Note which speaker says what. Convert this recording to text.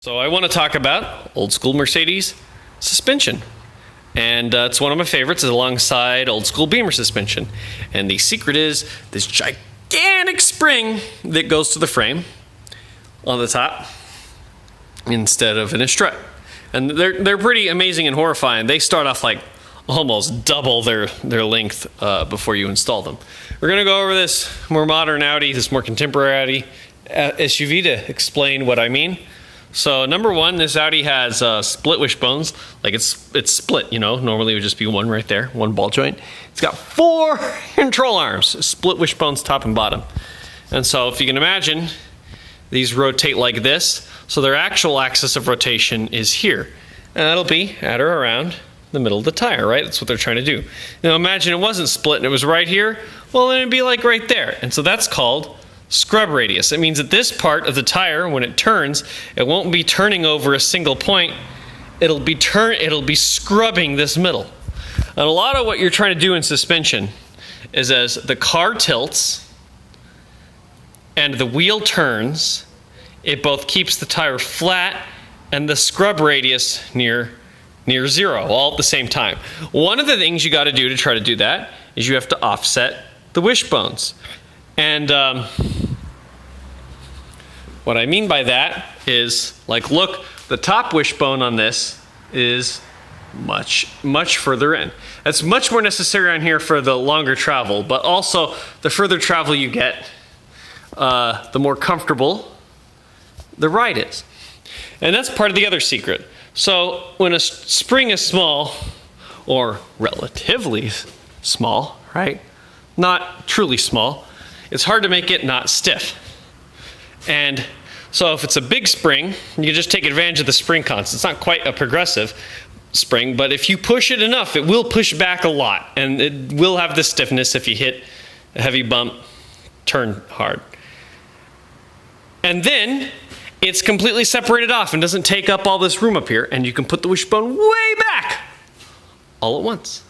Speaker 1: So I want to talk about old school Mercedes suspension. And it's one of my favorites alongside old school Beamer suspension. And the secret is this gigantic spring that goes to the frame on the top instead of in a strut. And they're pretty amazing and horrifying. They start off like almost double their length before you install them. We're going to go over this more modern Audi, this more contemporary SUV to explain what I mean. So number one, this Audi has split wishbones, like it's split, normally it would just be one right there, one ball joint. It's got 4 control arms, split wishbones top and bottom. And so if you can imagine, these rotate like this, so their actual axis of rotation is here. And that'll be at or around the middle of the tire, right? That's what they're trying to do. Now imagine it wasn't split and it was right here, well then it'd be like right there. And so that's called scrub radius. It means that this part of the tire, when it turns, it won't be turning over a single point. It'll be scrubbing this middle. And a lot of what you're trying to do in suspension is as the car tilts and the wheel turns, it both keeps the tire flat and the scrub radius near zero, all at the same time. One of the things you got to do to try to do that is you have to offset the wishbones. And what I mean by that is, like, look, the top wishbone on this is much further in. That's much more necessary on here for the longer travel, but also the further travel you get, the more comfortable the ride is. And that's part of the other secret. So when a spring is small, or relatively small, right? Not truly small, it's hard to make it not stiff. And so if it's a big spring, you just take advantage of the spring constant. It's not quite a progressive spring, but if you push it enough, it will push back a lot. And it will have the stiffness if you hit a heavy bump, turn hard. And then it's completely separated off and doesn't take up all this room up here, and you can put the wishbone way back all at once.